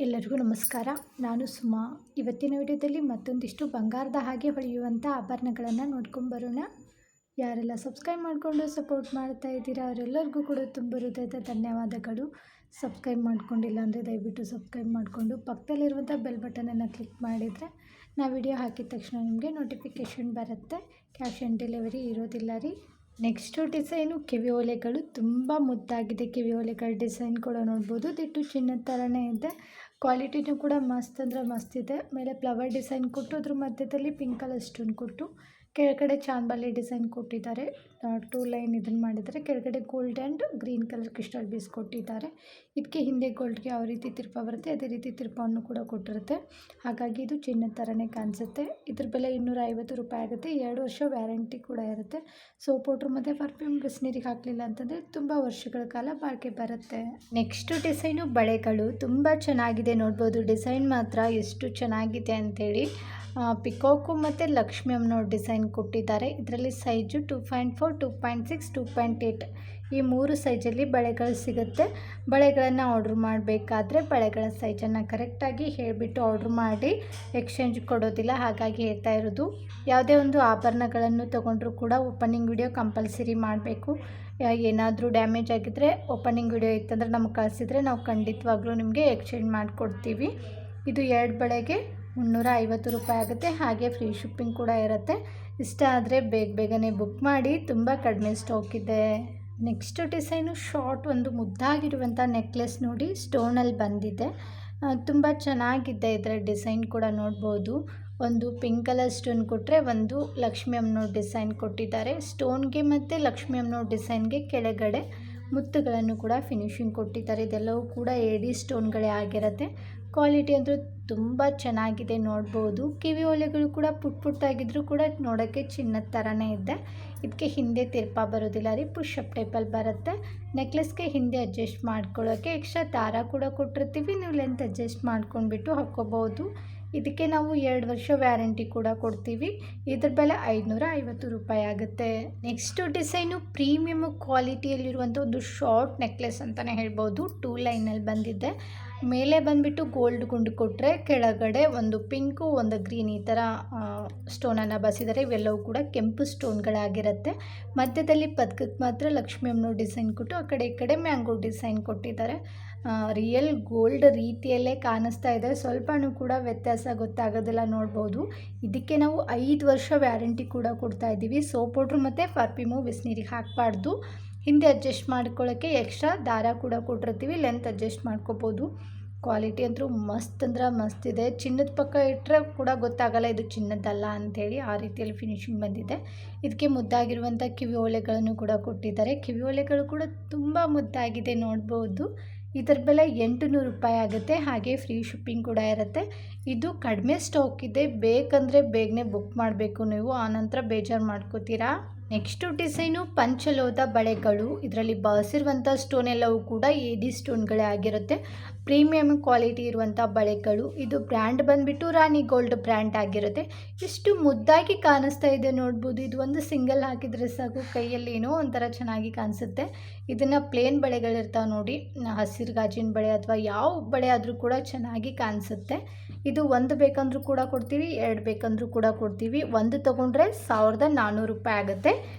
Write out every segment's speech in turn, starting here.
ಎಲ್ಲರಿಗೂ ನಮಸ್ಕಾರ. ನಾನು ಸುಮಾ. ಇವತ್ತಿನ ವಿಡಿಯೋದಲ್ಲಿ ಮತ್ತೊಂದಿಷ್ಟು ಬಂಗಾರದ ಹಾಗೆ ಹೊಳೆಯುವಂಥ ಆಭರಣಗಳನ್ನು ನೋಡ್ಕೊಂಡು ಬರೋಣ. ಯಾರೆಲ್ಲ ಸಬ್ಸ್ಕ್ರೈಬ್ ಮಾಡಿಕೊಂಡು ಸಪೋರ್ಟ್ ಮಾಡ್ತಾ ಇದ್ದೀರಾ ಅವರೆಲ್ಲರಿಗೂ ಕೂಡ ತುಂಬ ಹೃದಯದ ಧನ್ಯವಾದಗಳು. ಸಬ್ಸ್ಕ್ರೈಬ್ ಮಾಡ್ಕೊಂಡಿಲ್ಲ ಅಂದರೆ ದಯವಿಟ್ಟು ಸಬ್ಸ್ಕ್ರೈಬ್ ಮಾಡಿಕೊಂಡು ಪಕ್ಕದಲ್ಲಿರುವಂಥ ಬೆಲ್ ಬಟನನ್ನು ಕ್ಲಿಕ್ ಮಾಡಿದರೆ ನಾವು ವಿಡಿಯೋ ಹಾಕಿದ ತಕ್ಷಣ ನಿಮಗೆ ನೋಟಿಫಿಕೇಷನ್ ಬರುತ್ತೆ. ಕ್ಯಾಶ್ ಆನ್ ಡೆಲಿವರಿ ಇರೋದಿಲ್ಲ ರೀ. ನೆಕ್ಸ್ಟು ಡಿಸೈನು ಕಿವಿ ಓಲೆಗಳು. ತುಂಬ ಮುದ್ದಾಗಿದೆ ಕಿವಿ ಓಲೆಗಳ ಡಿಸೈನ್ ಕೂಡ ನೋಡ್ಬೋದು. ದಿಟ್ಟು ಚಿನ್ನದ ಥರನೇ ಇದೆ. ಕ್ವಾಲಿಟಿನೂ ಕೂಡ ಮಸ್ತ್ ಅಂದರೆ ಮಸ್ತ್ ಇದೆ. ಮೇಲೆ ಫ್ಲವರ್ ಡಿಸೈನ್ ಕೊಟ್ಟು ಅದ್ರ ಮಧ್ಯದಲ್ಲಿ ಪಿಂಕ್ ಕಲರ್ ಸ್ಟೋನ್ ಕೊಟ್ಟು ಕೆಳಗಡೆ ಚಾಂಬಾಲಿ ಡಿಸೈನ್ ಕೊಟ್ಟಿದ್ದಾರೆ. 2 ಲೈನ್ ಇದನ್ನು ಮಾಡಿದ್ದಾರೆ. ಕೆಳಗಡೆ gold and green colour crystal beads ಕೊಟ್ಟಿದ್ದಾರೆ. ಇದಕ್ಕೆ ಹಿಂದೆ ಗೋಲ್ಡ್ಗೆ ಯಾವ ರೀತಿ ತಿರ್ಪ ಬರುತ್ತೆ ಅದೇ ರೀತಿ ತಿರ್ಪವನ್ನು ಕೂಡ ಕೊಟ್ಟಿರುತ್ತೆ. ಹಾಗಾಗಿ ಇದು ಚಿನ್ನದ ಥರನೇ ಕಾಣಿಸುತ್ತೆ. ಇದ್ರ ಬೆಲೆ 250 ರೂಪಾಯಿ ಆಗುತ್ತೆ. 2 ವರ್ಷ ವ್ಯಾರಂಟಿ ಕೂಡ ಇರುತ್ತೆ. ಸೋಪ್ ಪೌಡ್ರ್ ಮತ್ತು ಪರ್ಫ್ಯೂಮ್ ಬಿಸಿನೀರಿಗೆ ಹಾಕಲಿಲ್ಲ ಅಂತಂದರೆ ತುಂಬ ವರ್ಷಗಳ ಕಾಲ ಬಾಳಿಕೆ ಬರುತ್ತೆ. ನೆಕ್ಸ್ಟು ಡಿಸೈನು ಬಳೆಗಳು. ತುಂಬ ಚೆನ್ನಾಗಿದೆ ನೋಡ್ಬೋದು. ಡಿಸೈನ್ ಮಾತ್ರ ಎಷ್ಟು ಚೆನ್ನಾಗಿದೆ ಅಂಥೇಳಿ. ಪಿಕಾಕು ಮತ್ತು ಲಕ್ಷ್ಮಿ ಅಮ್ಮನವ್ರ ಡಿಸೈನ್ ಕೊಟ್ಟಿದ್ದಾರೆ. ಇದರಲ್ಲಿ ಸೈಜು 2.4, 2.6, 2.8 ಈ 3 ಸೈಜಲ್ಲಿ ಬಳೆಗಳು ಸಿಗುತ್ತೆ. ಬಳೆಗಳನ್ನು ಆರ್ಡ್ರ್ ಮಾಡಬೇಕಾದ್ರೆ ಬಳೆಗಳ ಸೈಜನ್ನು ಕರೆಕ್ಟಾಗಿ ಹೇಳಿಬಿಟ್ಟು ಆರ್ಡ್ರ್ ಮಾಡಿ ಎಕ್ಸ್ಚೇಂಜ್ ಕೊಡೋದಿಲ್ಲ. ಹಾಗಾಗಿ ಹೇಳ್ತಾ ಇರೋದು, ಯಾವುದೇ ಒಂದು ಆಭರಣಗಳನ್ನು ತೊಗೊಂಡ್ರೂ ಕೂಡ ಓಪನಿಂಗ್ ವಿಡಿಯೋ ಕಂಪಲ್ಸರಿ ಮಾಡಬೇಕು. ಏನಾದರೂ ಡ್ಯಾಮೇಜ್ ಆಗಿದ್ದರೆ ಓಪನಿಂಗ್ ವಿಡಿಯೋ ಇತ್ತಂದರೆ ನಮಗೆ ಕಳಿಸಿದರೆ ನಾವು ಖಂಡಿತವಾಗ್ಲೂ ನಿಮಗೆ ಎಕ್ಸ್ಚೇಂಜ್ ಮಾಡಿಕೊಡ್ತೀವಿ. ಇದು 2 ಬಳೆಗೆ 350 ರೂಪಾಯಿ ಆಗುತ್ತೆ. ಹಾಗೆ ಫ್ರೀ ಶಿಪ್ಪಿಂಗ್ ಕೂಡ ಇರುತ್ತೆ. ಇಷ್ಟ ಆದರೆ ಬೇಗನೆ ಬುಕ್ ಮಾಡಿ. ತುಂಬ ಕಡಿಮೆ ಸ್ಟಾಕ್ ಇದೆ. ನೆಕ್ಸ್ಟ್ ಡಿಸೈನು ಶಾರ್ಟ್ ಒಂದು ಮುದ್ದಾಗಿರುವಂಥ ನೆಕ್ಲೆಸ್ ನೋಡಿ, ಸ್ಟೋನಲ್ಲಿ ಬಂದಿದೆ. ತುಂಬ ಚೆನ್ನಾಗಿದೆ. ಇದರ ಡಿಸೈನ್ ಕೂಡ ನೋಡ್ಬೋದು. ಒಂದು ಪಿಂಕ್ ಕಲರ್ ಸ್ಟೋನ್ ಕೊಟ್ಟರೆ ಒಂದು ಲಕ್ಷ್ಮಿ ಅಮ್ಮನವ್ರ ಡಿಸೈನ್ ಕೊಟ್ಟಿದ್ದಾರೆ. ಸ್ಟೋನ್ಗೆ ಮತ್ತು ಲಕ್ಷ್ಮಿ ಅಮ್ಮನವ್ರ ಡಿಸೈನ್ಗೆ ಕೆಳಗಡೆ ಮುತ್ತುಗಳನ್ನು ಕೂಡ ಫಿನಿಶಿಂಗ್ ಕೊಟ್ಟಿದ್ದಾರೆ. ಇದೆಲ್ಲವೂ ಕೂಡ ಏಡಿ ಸ್ಟೋನ್ಗಳೇ ಆಗಿರುತ್ತೆ. ಕ್ವಾಲಿಟಿ ಅಂದರೂ ತುಂಬ ಚೆನ್ನಾಗಿದೆ ನೋಡ್ಬೋದು. ಕಿವಿ ಓಲೆಗಳು ಕೂಡ ಪುಟ್ಟಾಗಿದ್ದರೂ ಕೂಡ ನೋಡೋಕ್ಕೆ ಚಿನ್ನದ ಥರನೇ ಇದೆ. ಇದಕ್ಕೆ ಹಿಂದೆ ತಿರ್ಪ ಬರೋದಿಲ್ಲ ರೀ, ಪುಷಪ್ ಟೈಪಲ್ಲಿ ಬರುತ್ತೆ. ನೆಕ್ಲೆಸ್ಗೆ ಹಿಂದೆ ಅಡ್ಜಸ್ಟ್ ಮಾಡ್ಕೊಳ್ಳೋಕ್ಕೆ ಎಕ್ಸ್ಟ್ರಾ ದಾರ ಕೂಡ ಕೊಟ್ಟಿರ್ತೀವಿ. ನೀವು ಲೆಂತ್ ಅಡ್ಜಸ್ಟ್ ಮಾಡ್ಕೊಂಡ್ಬಿಟ್ಟು ಹಾಕ್ಕೋಬೋದು. ಇದಕ್ಕೆ ನಾವು 2 ವರ್ಷ ವ್ಯಾರಂಟಿ ಕೂಡ ಕೊಡ್ತೀವಿ. ಇದ್ರ ಬೆಲೆ 550 ರೂಪಾಯಿ ಆಗುತ್ತೆ. ನೆಕ್ಸ್ಟು ಡಿಸೈನು ಪ್ರೀಮಿಯಮ್ ಕ್ವಾಲಿಟಿಯಲ್ಲಿರುವಂಥ ಒಂದು ಶಾರ್ಟ್ ನೆಕ್ಲೆಸ್ ಅಂತಲೇ ಹೇಳ್ಬೋದು. 2 ಲೈನಲ್ಲಿ ಬಂದಿದೆ. ಮೇಲೆ ಬಂದುಬಿಟ್ಟು ಗೋಲ್ಡ್ ಗುಂಡು ಕೊಟ್ಟರೆ ಕೆಳಗಡೆ ಒಂದು ಪಿಂಕು ಒಂದು ಗ್ರೀನ್ ಈ ಥರ ಸ್ಟೋನನ್ನು ಬಸಿದ್ದಾರೆ. ಇವೆಲ್ಲವೂ ಕೂಡ ಕೆಂಪು ಸ್ಟೋನ್ಗಳಾಗಿರುತ್ತೆ. ಮಧ್ಯದಲ್ಲಿ ಪದಕಕ್ಕೆ ಮಾತ್ರ ಲಕ್ಷ್ಮಿ ಅಮ್ಮನವ್ರ ಡಿಸೈನ್ ಕೊಟ್ಟು ಆ ಕಡೆ ಈ ಕಡೆ ಮ್ಯಾಂಗೋ ಡಿಸೈನ್ ಕೊಟ್ಟಿದ್ದಾರೆ. ರಿಯಲ್ ಗೋಲ್ಡ್ ರೀತಿಯಲ್ಲೇ ಕಾಣಿಸ್ತಾ ಇದೆ. ಸ್ವಲ್ಪನೂ ಕೂಡ ವ್ಯತ್ಯಾಸ ಗೊತ್ತಾಗೋದಿಲ್ಲ ನೋಡ್ಬೋದು. ಇದಕ್ಕೆ ನಾವು 5 ವರ್ಷ ವ್ಯಾರಂಟಿ ಕೂಡ ಕೊಡ್ತಾ ಇದ್ದೀವಿ. ಸೋಪ್ ಪೌಡ್ರು ಮತ್ತು ಪರ್ಫ್ಯೂಮು ಬಿಸಿನೀರಿಗೆ ಹಾಕಬಾರ್ದು. ಹಿಂದೆ ಅಡ್ಜಸ್ಟ್ ಮಾಡ್ಕೊಳ್ಳೋಕ್ಕೆ ಎಕ್ಸ್ಟ್ರಾ ದಾರ ಕೂಡ ಕೊಟ್ಟಿರ್ತೀವಿ. ಲೆಂತ್ ಅಡ್ಜಸ್ಟ್ ಮಾಡ್ಕೋಬೋದು. ಕ್ವಾಲಿಟಿ ಅಂತೂ ಮಸ್ತ್ ಅಂದ್ರೆ ಮಸ್ತ್ ಇದೆ. ಚಿನ್ನದ ಪಕ್ಕ ಇಟ್ಟರೆ ಕೂಡ ಗೊತ್ತಾಗಲ್ಲ ಇದು ಚಿನ್ನದಲ್ಲ ಅಂಥೇಳಿ. ಆ ರೀತಿಯಲ್ಲಿ ಫಿನಿಶಿಂಗ್ ಬಂದಿದೆ. ಇದಕ್ಕೆ ಮುದ್ದಾಗಿರುವಂಥ ಕಿವಿ ಓಲೆಗಳನ್ನು ಕೂಡ ಕೊಟ್ಟಿದ್ದಾರೆ. ಕಿವಿ ಓಲೆಗಳು ಕೂಡ ತುಂಬ ಮುದ್ದಾಗಿದೆ ನೋಡ್ಬೋದು. ಇದರ ಬೆಲೆ 800 ರೂಪಾಯಿ ಆಗುತ್ತೆ. ಹಾಗೆ ಫ್ರೀ ಶಿಪ್ಪಿಂಗ್ ಕೂಡ ಇರುತ್ತೆ. ಇದು ಕಡಿಮೆ ಸ್ಟಾಕ್ ಇದೆ. ಬೇಕಂದರೆ ಬೇಗನೆ ಬುಕ್ ಮಾಡಬೇಕು ನೀವು, ಆನಂತರ ಬೇಜಾರು ಮಾಡ್ಕೋತೀರಾ. ನೆಕ್ಸ್ಟು ಡಿಸೈನು ಪಂಚಲೋಹದ ಬಳೆಗಳು. ಇದರಲ್ಲಿ ಬಳಸಿರುವಂಥ ಸ್ಟೋನ್ ಎಲ್ಲವೂ ಕೂಡ ಏಡಿ ಸ್ಟೋನ್ಗಳೇ ಆಗಿರುತ್ತೆ. ಪ್ರೀಮಿಯಮ್ ಕ್ವಾಲಿಟಿ ಇರುವಂಥ ಬಳೆಗಳು. ಇದು ಬ್ರ್ಯಾಂಡ್ ಬಂದುಬಿಟ್ಟು ರಾಣಿ ಗೋಲ್ಡ್ ಬ್ರ್ಯಾಂಡ್ ಆಗಿರುತ್ತೆ. ಎಷ್ಟು ಮುದ್ದಾಗಿ ಕಾಣಿಸ್ತಾ ಇದೆ ನೋಡ್ಬೋದು. ಇದು ಒಂದು ಸಿಂಗಲ್ ಹಾಕಿದರೆ ಸಾಕು, ಕೈಯಲ್ಲಿ ಏನೋ ಒಂಥರ ಚೆನ್ನಾಗಿ ಕಾಣಿಸುತ್ತೆ. ಇದನ್ನು ಪ್ಲೇನ್ ಬಳೆಗಳಿರ್ತಾವೆ ನೋಡಿ, ಹಸಿರು ಗಾಜಿನ ಬಳೆ ಅಥವಾ ಯಾವ ಬಳೆ ಆದರೂ ಕೂಡ ಚೆನ್ನಾಗಿ ಕಾಣಿಸುತ್ತೆ. ಇದು 1 ಬೇಕಂದ್ರೂ ಕೂಡ ಕೊಡ್ತೀವಿ, 2 ಬೇಕಂದ್ರೂ ಕೂಡ ಕೊಡ್ತೀವಿ. 1 ತೊಗೊಂಡ್ರೆ 1400 ರೂಪಾಯಿ ಆಗುತ್ತೆ.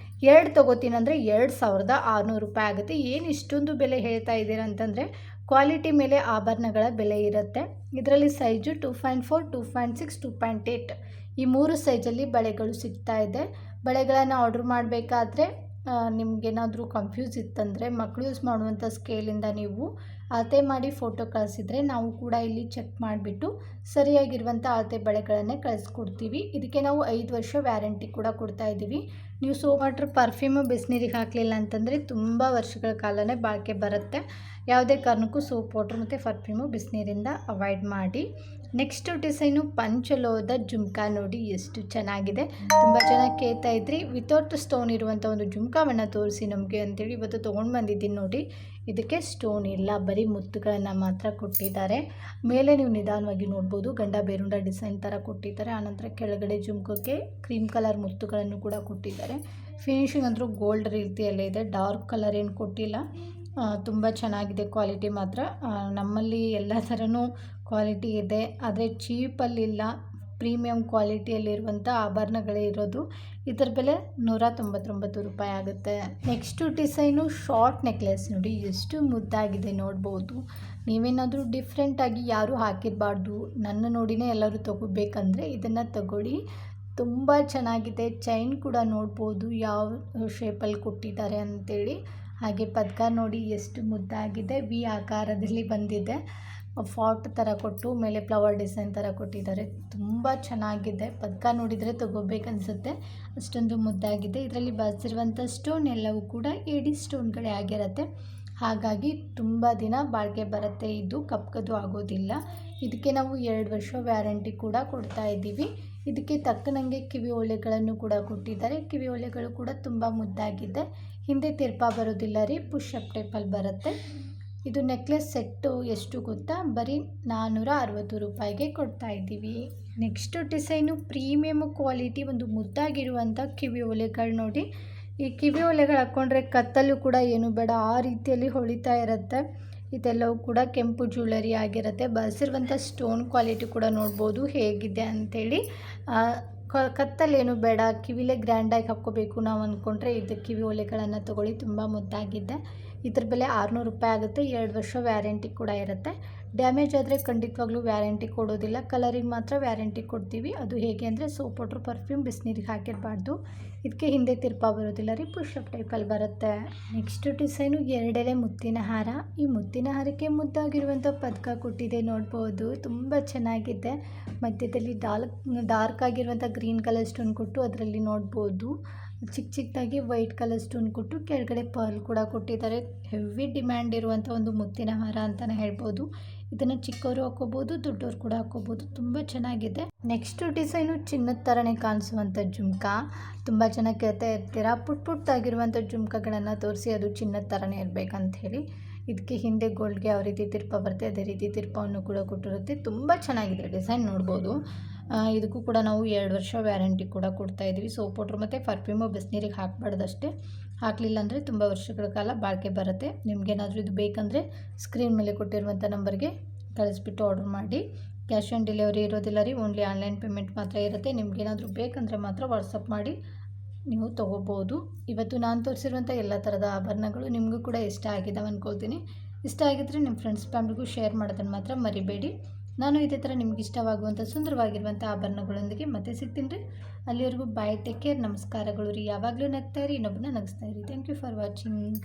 2 ತೊಗೋತೀನಿ ಅಂದರೆ 2600 ರೂಪಾಯಿ ಆಗುತ್ತೆ. ಏನು ಇಷ್ಟೊಂದು ಬೆಲೆ ಹೇಳ್ತಾ ಇದ್ದೀರಾ ಅಂತಂದರೆ ಕ್ವಾಲಿಟಿ ಮೇಲೆ ಆಭರಣಗಳ ಬೆಲೆ ಇರುತ್ತೆ. ಇದರಲ್ಲಿ ಸೈಜು 2.4, 2.6, 2.8 ಈ 3 ಸೈಜಲ್ಲಿ ಬಳೆಗಳು ಸಿಗ್ತಾ ಇದೆ. ಬಳೆಗಳನ್ನು ಆರ್ಡ್ರ್ ಮಾಡಬೇಕಾದ್ರೆ ನಿಮಗೇನಾದರೂ ಕನ್ಫ್ಯೂಸ್ ಇತ್ತಂದರೆ ಮಕ್ಕಳು ಯೂಸ್ ಮಾಡುವಂಥ ಸ್ಕೇಲಿಂದ ನೀವು ಅಳತೆ ಮಾಡಿ ಫೋಟೋ ಕಳಿಸಿದರೆ ನಾವು ಕೂಡ ಇಲ್ಲಿ ಚೆಕ್ ಮಾಡಿಬಿಟ್ಟು ಸರಿಯಾಗಿರುವಂಥ ಅಳತೆ ಬಳೆಗಳನ್ನೇ ಕಳಿಸ್ಕೊಡ್ತೀವಿ. ಇದಕ್ಕೆ ನಾವು 5 ವರ್ಷ ವ್ಯಾರಂಟಿ ಕೂಡ ಕೊಡ್ತಾ ಇದ್ದೀವಿ. ನೀವು ಸೋಪ್ ವಾಟರ್ ಪರ್ಫ್ಯೂಮು ಬಿಸಿನೀರಿಗೆ ಹಾಕಲಿಲ್ಲ ಅಂತಂದರೆ ತುಂಬ ವರ್ಷಗಳ ಕಾಲನೇ ಬಾಳಿಕೆ ಬರುತ್ತೆ. ಯಾವುದೇ ಕಾರಣಕ್ಕೂ ಸೋಪ್ ವಾಟರ್ ಮತ್ತು ಪರ್ಫ್ಯೂಮು ಬಿಸಿನೀರಿಂದ ಅವಾಯ್ಡ್ ಮಾಡಿ. ನೆಕ್ಸ್ಟು ಡಿಸೈನು ಪಂಚಲೋಹದ ಜುಮ್ಕಾ ನೋಡಿ, ಎಷ್ಟು ಚೆನ್ನಾಗಿದೆ. ತುಂಬ ಚೆನ್ನಾಗಿ ಕೇಳ್ತಾ ಇದ್ರಿ ವಿತೌಟ್ ಸ್ಟೋನ್ ಇರುವಂಥ ಒಂದು ಜುಮ್ಕಾವನ್ನು ತೋರಿಸಿ ನಮಗೆ ಅಂತೇಳಿ ಇವತ್ತು ತೊಗೊಂಡು ಬಂದಿದ್ದೀನಿ ನೋಡಿ. ಇದಕ್ಕೆ ಸ್ಟೋನ್ ಇಲ್ಲ, ಬರೀ ಮುತ್ತುಗಳನ್ನು ಮಾತ್ರ ಕೊಟ್ಟಿದ್ದಾರೆ. ಮೇಲೆ ನೀವು ನಿಧಾನವಾಗಿ ನೋಡ್ಬೋದು, ಗಂಡ ಬೇರುಂಡ ಡಿಸೈನ್ ಥರ ಕೊಟ್ಟಿದ್ದಾರೆ. ಆನಂತರ ಕೆಳಗಡೆ ಜುಮ್ಕಕ್ಕೆ ಕ್ರೀಮ್ ಕಲರ್ ಮುತ್ತುಗಳನ್ನು ಕೂಡ ಕೊಟ್ಟಿದ್ದಾರೆ. ಫಿನಿಶಿಂಗ್ ಅಂದರೂ ಗೋಲ್ಡ್ ರೀತಿಯಲ್ಲೇ ಇದೆ. ಡಾರ್ಕ್ ಕಲರ್ ಏನು ಕೊಟ್ಟಿಲ್ಲ. ತುಂಬ ಚೆನ್ನಾಗಿದೆ ಕ್ವಾಲಿಟಿ ಮಾತ್ರ. ನಮ್ಮಲ್ಲಿ ಎಲ್ಲ ಥರನೂ ಕ್ವಾಲಿಟಿ ಇದೆ, ಆದರೆ ಚೀಪಲ್ಲಿಲ್ಲ, ಪ್ರೀಮಿಯಂ ಕ್ವಾಲಿಟಿಯಲ್ಲಿರುವಂಥ ಆಭರಣಗಳೇ ಇರೋದು. ಇದರ ಬೆಲೆ 199 ರೂಪಾಯಿ ಆಗುತ್ತೆ. ನೆಕ್ಸ್ಟು ಡಿಸೈನು ಶಾರ್ಟ್ ನೆಕ್ಲೆಸ್ ನೋಡಿ, ಎಷ್ಟು ಮುದ್ದಾಗಿದೆ ನೋಡ್ಬೋದು. ನೀವೇನಾದರೂ ಡಿಫ್ರೆಂಟಾಗಿ ಯಾರೂ ಹಾಕಿರಬಾರ್ದು, ನನ್ನ ನೋಡಿನೇ ಎಲ್ಲರೂ ತೊಗೋಬೇಕಂದ್ರೆ ಇದನ್ನು ತಗೊಳ್ಳಿ. ತುಂಬ ಚೆನ್ನಾಗಿದೆ. ಚೈನ್ ಕೂಡ ನೋಡ್ಬೋದು ಯಾವ ಶೇಪಲ್ಲಿ ಕೊಟ್ಟಿದ್ದಾರೆ ಅಂಥೇಳಿ. ಹಾಗೆ ಪದಕ ನೋಡಿ ಎಷ್ಟು ಮುದ್ದಾಗಿದೆ, ವಿ ಆಕಾರದಲ್ಲಿ ಬಂದಿದೆ. ಫಾಟ್ ಥರ ಕೊಟ್ಟು ಮೇಲೆ ಫ್ಲವರ್ ಡಿಸೈನ್ ಥರ ಕೊಟ್ಟಿದ್ದಾರೆ. ತುಂಬ ಚೆನ್ನಾಗಿದೆ. ಪದಕ ನೋಡಿದರೆ ತೊಗೋಬೇಕನ್ಸುತ್ತೆ, ಅಷ್ಟೊಂದು ಮುದ್ದಾಗಿದೆ. ಇದರಲ್ಲಿ ಬಳಸಿರುವಂಥ ಸ್ಟೋನ್ ಎಲ್ಲವೂ ಕೂಡ ಏಡಿ ಸ್ಟೋನ್ಗಳೇ ಆಗಿರುತ್ತೆ. ಹಾಗಾಗಿ ತುಂಬ ದಿನ ಬಾಳಿಕೆ ಬರುತ್ತೆ, ಇದು ಕಪ್ಪದು ಆಗೋದಿಲ್ಲ. ಇದಕ್ಕೆ ನಾವು 2 ವರ್ಷ ವ್ಯಾರಂಟಿ ಕೂಡ ಕೊಡ್ತಾ ಇದ್ದೀವಿ. ಇದಕ್ಕೆ ತಕ್ಕನಂಗೆ ಕಿವಿ ಓಲೆಗಳನ್ನು ಕೂಡ ಕೊಟ್ಟಿದ್ದಾರೆ. ಕಿವಿ ಓಲೆಗಳು ಕೂಡ ತುಂಬ ಮುದ್ದಾಗಿದೆ. ಹಿಂದೆ ತಿರ್ಪ ಬರೋದಿಲ್ಲ ರೀ, ಪುಷಪ್ ಟೈಪಲ್ಲಿ ಬರುತ್ತೆ. ಇದು ನೆಕ್ಲೆಸ್ ಸೆಟ್ಟು ಎಷ್ಟು ಗೊತ್ತಾ, ಬರೀ 460 ರೂಪಾಯಿಗೆ ಕೊಡ್ತಾ ಇದ್ದೀವಿ. ನೆಕ್ಸ್ಟು ಡಿಸೈನು ಪ್ರೀಮಿಯಮ್ ಕ್ವಾಲಿಟಿ, ಒಂದು ಮುದ್ದಾಗಿರುವಂಥ ಕಿವಿ ಓಲೆಗಳು ನೋಡಿ. ಈ ಕಿವಿ ಓಲೆಗಳು ಹಾಕ್ಕೊಂಡ್ರೆ ಕತ್ತಲ್ಲೂ ಕೂಡ ಏನು ಬೇಡ, ಆ ರೀತಿಯಲ್ಲಿ ಹೊಳಿತಾ ಇರುತ್ತೆ. ಇದೆಲ್ಲವೂ ಕೂಡ ಕೆಂಪು ಜ್ಯುವೆಲರಿ ಆಗಿರುತ್ತೆ. ಬಳಸಿರುವಂಥ ಸ್ಟೋನ್ ಕ್ವಾಲಿಟಿ ಕೂಡ ನೋಡ್ಬೋದು ಹೇಗಿದೆ ಅಂಥೇಳಿ. ಕತ್ತಲ್ಲೇನು ಬೇಡ, ಕಿವಿಲೇ ಗ್ರ್ಯಾಂಡಾಗಿ ಹಾಕ್ಕೋಬೇಕು ನಾವು ಅಂದ್ಕೊಂಡ್ರೆ ಇದು ಕಿವಿ ಓಲೆಗಳನ್ನು ತೊಗೊಳ್ಳಿ, ತುಂಬ ಮುದ್ದಾಗಿದೆ. ಇದ್ರ ಬೆಲೆ 600 ರೂಪಾಯಿ ಆಗುತ್ತೆ. 2 ವರ್ಷ ವ್ಯಾರಂಟಿ ಕೂಡ ಇರುತ್ತೆ. ಡ್ಯಾಮೇಜ್ ಆದರೆ ಖಂಡಿತವಾಗ್ಲೂ ವ್ಯಾರಂಟಿ ಕೊಡೋದಿಲ್ಲ, ಕಲರಿಗೆ ಮಾತ್ರ ವ್ಯಾರಂಟಿ ಕೊಡ್ತೀವಿ. ಅದು ಹೇಗೆ ಅಂದರೆ ಸೋಪ್ ಪೌಡ್ರ್, ಪರ್ಫ್ಯೂಮ್ ಬಿಸಿನೀರಿಗೆ ಹಾಕಿರಬಾರ್ದು. ಇದಕ್ಕೆ ಹಿಂದೆ ತಿರ್ಪ ಬರೋದಿಲ್ಲ ರೀ, ಪುಷಪ್ ಟೈಪಲ್ಲಿ ಬರುತ್ತೆ. ನೆಕ್ಸ್ಟ್ ಡಿಸೈನು 2 ಎಳೆ ಮುತ್ತಿನ ಹಾರ. ಈ ಮುತ್ತಿನ ಹಾರಕ್ಕೆ ಮುದ್ದಾಗಿರುವಂಥ ಪದಕ ಕೊಟ್ಟಿದೆ ನೋಡ್ಬೋದು, ತುಂಬ ಚೆನ್ನಾಗಿದೆ. ಮಧ್ಯದಲ್ಲಿ ಡಾರ್ಕ್ ಆಗಿರುವಂಥ ಗ್ರೀನ್ ಕಲರ್ ಸ್ಟೋನ್ ಕೊಟ್ಟು ಅದರಲ್ಲಿ ನೋಡ್ಬೋದು ಚಿಕ್ಕ ಚಿಕ್ಕದಾಗಿ ವೈಟ್ ಕಲರ್ ಸ್ಟೋನ್ ಕೊಟ್ಟು ಕೆಳಗಡೆ ಪರ್ಲ್ ಕೂಡ ಕೊಟ್ಟಿದ್ದಾರೆ. ಹೆವಿ ಡಿಮ್ಯಾಂಡ್ ಇರುವಂಥ ಒಂದು ಮುತ್ತಿನ ಹಾರ ಅಂತಲೇ ಹೇಳ್ಬೋದು. ಇದನ್ನು ಚಿಕ್ಕವರು ಹಾಕ್ಕೋಬೋದು, ದೊಡ್ಡವರು ಕೂಡ ಹಾಕ್ಕೋಬೋದು. ತುಂಬ ಚೆನ್ನಾಗಿದೆ. ನೆಕ್ಸ್ಟು ಡಿಸೈನು ಚಿನ್ನದ ಥರನೇ ಕಾಣಿಸುವಂಥ ಜುಮ್ಕ. ತುಂಬ ಚೆನ್ನಾಗಿ ಕೇಳ್ತಾ ಇರ್ತೀರಾ, ಪುಟ್ಟದಾಗಿರುವಂಥ ಜುಮ್ಕಗಳನ್ನು ತೋರಿಸಿ ಅದು ಚಿನ್ನದ ಥರನೇ ಇರಬೇಕಂತ ಹೇಳಿ. ಇದಕ್ಕೆ ಹಿಂದೆ ಗೋಲ್ಡ್ಗೆ ಯಾವ ರೀತಿ ತಿರ್ಪ ಬರುತ್ತೆ ಅದೇ ರೀತಿ ತಿರ್ಪವನ್ನು ಕೂಡ ಕೊಟ್ಟಿರುತ್ತೆ. ತುಂಬ ಚೆನ್ನಾಗಿದೆ ಡಿಸೈನ್ ನೋಡ್ಬೋದು. ಇದಕ್ಕೂ ಕೂಡ ನಾವು 2 ವರ್ಷ ವ್ಯಾರಂಟಿ ಕೂಡ ಕೊಡ್ತಾಯಿದ್ದೀವಿ. ಸೋಪ್ ಪೌಡ್ರ್ ಮತ್ತು ಪರ್ಫ್ಯೂಮು ಬಿಸಿನೀರಿಗೆ ಹಾಕಬಾರ್ದಷ್ಟೇ, ಹಾಕಲಿಲ್ಲ ಅಂದರೆ ತುಂಬ ವರ್ಷಗಳ ಕಾಲ ಬಾಳಿಕೆ ಬರುತ್ತೆ. ನಿಮಗೇನಾದರೂ ಇದು ಬೇಕಂದರೆ ಸ್ಕ್ರೀನ್ ಮೇಲೆ ಕೊಟ್ಟಿರುವಂಥ ನಂಬರ್ಗೆ ಕಳಿಸ್ಬಿಟ್ಟು ಆರ್ಡರ್ ಮಾಡಿ. ಕ್ಯಾಶ್ ಆನ್ ಡೆಲಿವರಿ ಇರೋದಿಲ್ಲ ರೀ, ಓನ್ಲಿ ಆನ್ಲೈನ್ ಪೇಮೆಂಟ್ ಮಾತ್ರ ಇರುತ್ತೆ. ನಿಮಗೇನಾದರೂ ಬೇಕಂದರೆ ಮಾತ್ರ ವಾಟ್ಸಪ್ ಮಾಡಿ ನೀವು ತೊಗೋಬೋದು. ಇವತ್ತು ನಾನು ತೋರಿಸಿರುವಂಥ ಎಲ್ಲ ಥರದ ಆಭರಣಗಳು ನಿಮಗೂ ಕೂಡ ಇಷ್ಟ ಆಗಿದ್ದಾವೆ ಅಂದ್ಕೊಳ್ತೀನಿ. ಇಷ್ಟ ಆಗಿದ್ದರೆ ನಿಮ್ಮ ಫ್ರೆಂಡ್ಸ್ ಫ್ಯಾಮಿಲಿಗೂ ಶೇರ್ ಮಾಡೋದನ್ನು ಮಾತ್ರ ಮರಿಬೇಡಿ. ನಾನು ಇದೇ ಥರ ನಿಮ್ಗೆ ಇಷ್ಟವಾಗುವಂಥ ಸುಂದರವಾಗಿರುವಂಥ ಆಭರಣಗಳೊಂದಿಗೆ ಮತ್ತೆ ಸಿಗ್ತೀನಿ ರೀ. ಅಲ್ಲಿವರೆಗೂ ಬಾಯ್, ಟೇಕ್ ಕೇರ್, ನಮಸ್ಕಾರಗಳು ರೀ. ಯಾವಾಗಲೂ ನಗ್ತಾ ಇರಿ, ಇನ್ನೊಬ್ಬನ ನಗಿಸ್ತಾ ಇರಿ. Thank you for watching.